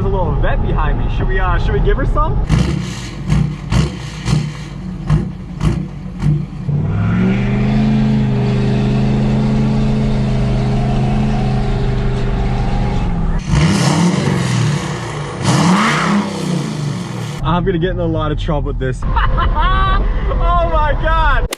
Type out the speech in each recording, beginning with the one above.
there's a little vet behind me. Should we give her some? I'm gonna get in a lot of trouble with this. Oh my God.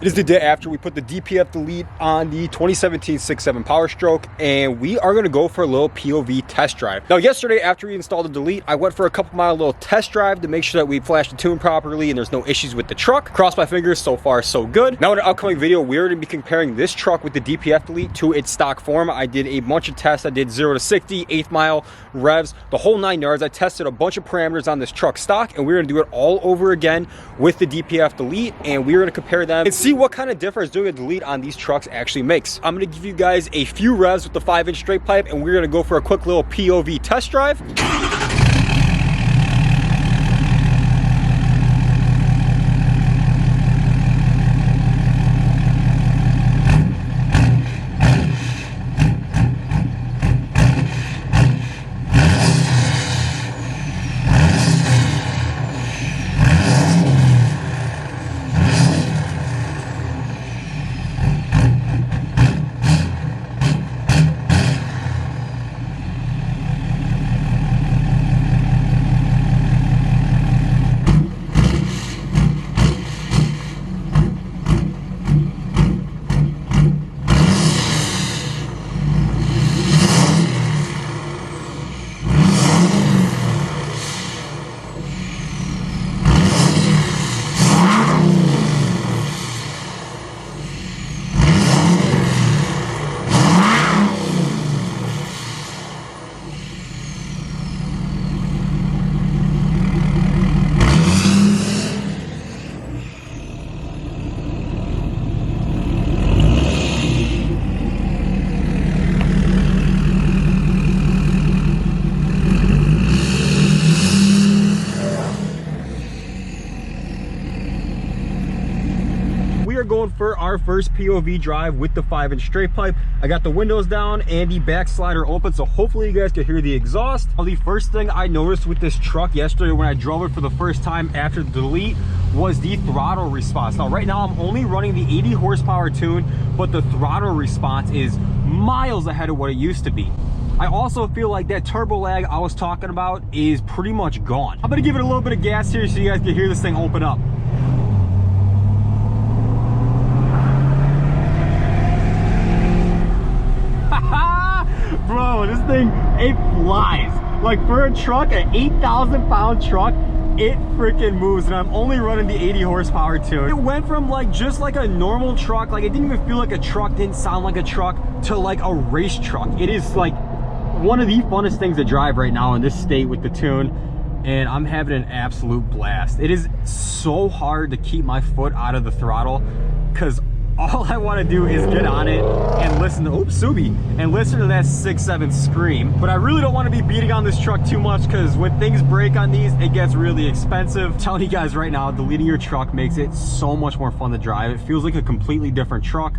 It is the day after we put the DPF delete on the 2017 6.7 Powerstroke, and we are gonna go for a little POV test drive. Now, yesterday after we installed the delete, I went for a couple mile little test drive to make sure that we flashed the tune properly and there's no issues with the truck. Cross my fingers, so far so good. Now in an upcoming video, we're gonna be comparing this truck with the DPF delete to its stock form. I did a bunch of tests. I did 0 to 60, 8th mile, revs, the whole 9 yards. I tested a bunch of parameters on this truck stock, and we're gonna do it all over again with the DPF delete, and we're gonna compare them and see what kind of difference doing a delete on these trucks actually makes. I'm gonna give you guys a few revs with the 5-inch straight pipe, and we're gonna go for a quick little POV test drive. We are going for our first POV drive with the 5-inch straight pipe. I got the windows down and the back slider open, so hopefully you guys can hear the exhaust. Now, the first thing I noticed with this truck yesterday when I drove it for the first time after the delete was the throttle response. Now right now I'm only running the 80 horsepower tune, but the throttle response is miles ahead of what it used to be. I also feel like that turbo lag I was talking about is pretty much gone. I'm gonna give it a little bit of gas here so you guys can hear this thing open up. Bro, this thing, it flies. Like for a truck, an 8,000 pound truck, it freaking moves, and I'm only running the 80 horsepower tune. It went from like just like a normal truck, like it didn't even feel like a truck, didn't sound like a truck, to like a race truck. It is like one of the funnest things to drive right now in this state with the tune, and I'm having an absolute blast. It is so hard to keep my foot out of the throttle because all I want to do is get on it and listen to, oops, Subi, and listen to that 6.7 scream. But I really don't want to be beating on this truck too much because when things break on these, it gets really expensive. I'm telling you guys right now, deleting your truck makes it so much more fun to drive. It feels like a completely different truck.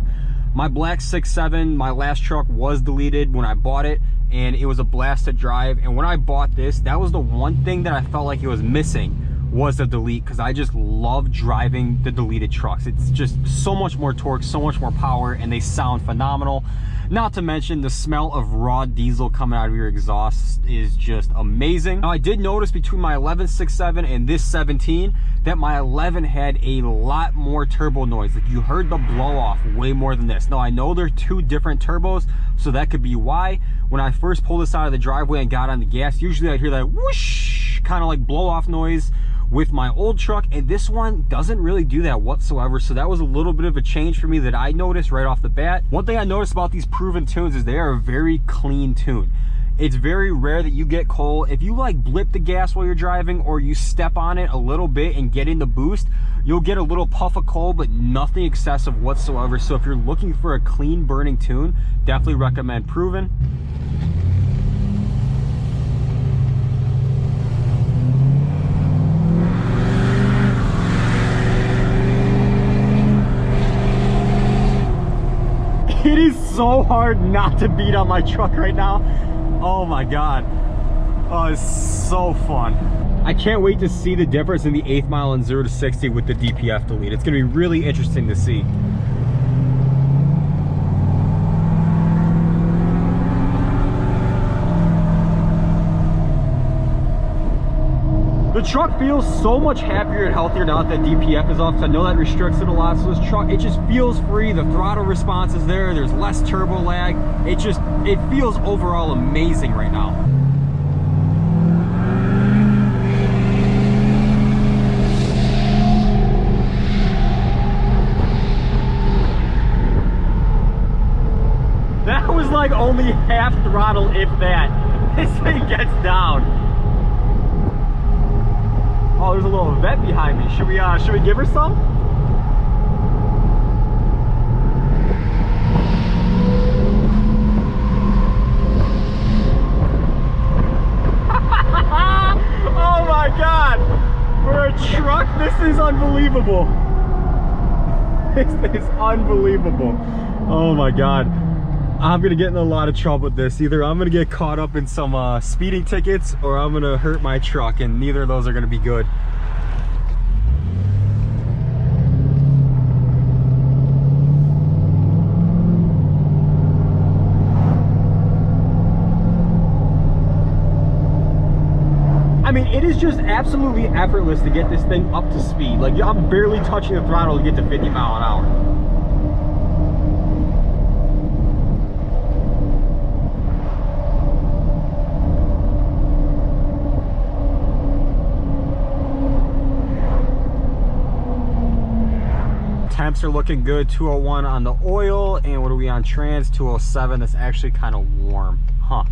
My black 6.7, my last truck was deleted when I bought it, and it was a blast to drive. And when I bought this, that was the one thing that I felt like it was missing, was the delete, because I just love driving the deleted trucks. It's just so much more torque, so much more power, and they sound phenomenal. Not to mention the smell of raw diesel coming out of your exhaust is just amazing. Now I did notice between my 11 6.7 and this 17 that my 11 had a lot more turbo noise. Like you heard the blow off way more than this. Now I know they're two different turbos, so that could be why. When I first pulled this out of the driveway and got on the gas, usually I'd hear that whoosh kind of like blow off noise with my old truck, and this one doesn't really do that whatsoever. So that was a little bit of a change for me that I noticed right off the bat. One thing I noticed about these proven tunes is they are a very clean tune. It's very rare that you get coal. If you like blip the gas while you're driving, or you step on it a little bit and get in the boost, you'll get a little puff of coal, but nothing excessive whatsoever. So if you're looking for a clean burning tune, definitely recommend proven. It is so hard not to beat on my truck right now. Oh my God. Oh, it's so fun. I can't wait to see the difference in the 8th mile and 0 to 60 with the DPF delete. It's gonna be really interesting to see. The truck feels so much happier and healthier now that DPF is off, because I know that restricts it a lot. So this truck, it just feels free. The throttle response is there. There's less turbo lag. It feels overall amazing right now. That was like only half throttle, if that. This thing gets down. Oh, there's a little vet behind me. Should we give her some? Oh my God! For a truck, this is unbelievable. This is unbelievable. Oh my God. I'm gonna get in a lot of trouble with this. Either I'm gonna get caught up in some speeding tickets, or I'm gonna hurt my truck, and neither of those are gonna be good. I mean, it is just absolutely effortless to get this thing up to speed. Like, I'm barely touching the throttle to get to 50 mile an hour. Temps are looking good, 201 on the oil, and what are we on trans? 207. That's actually kind of warm, huh?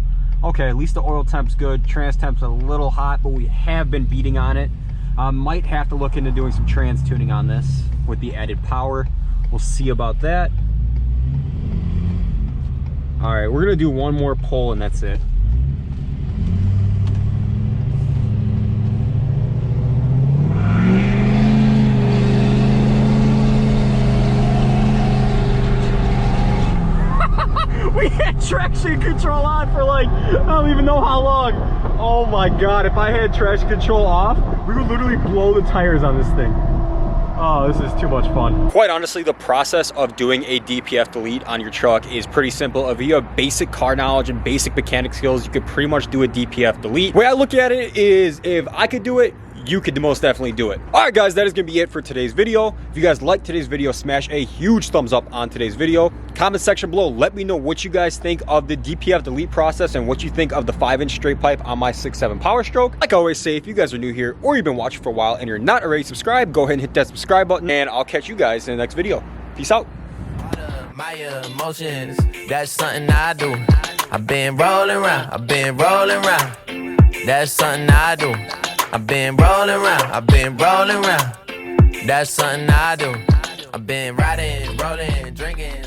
Okay, at least the oil temp's good. Trans temp's a little hot, but we have been beating on it. Might have to look into doing some trans tuning on this with the added power. We'll see about that. All right, we're gonna do one more pull and that's it. We had traction control on for like, I don't even know how long. Oh my God, if I had traction control off, we would literally blow the tires on this thing. Oh, this is too much fun. Quite honestly, the process of doing a DPF delete on your truck is pretty simple. If you have basic car knowledge and basic mechanic skills, you could pretty much do a DPF delete. The way I look at it is, if I could do it, you could most definitely do it. All right, guys, that is gonna be it for today's video. If you guys liked today's video, smash a huge thumbs up on today's video. Comment section below, let me know what you guys think of the DPF delete process and what you think of the 5-inch straight pipe on my 6.7 Powerstroke. Like I always say, if you guys are new here or you've been watching for a while and you're not already subscribed, go ahead and hit that subscribe button, and I'll catch you guys in the next video. Peace out. My emotions, that's something I do. I've been rolling around, I've been rolling around. That's something I do. I've been rolling around, I've been rolling around. That's something I do. I've been riding, rolling, drinking.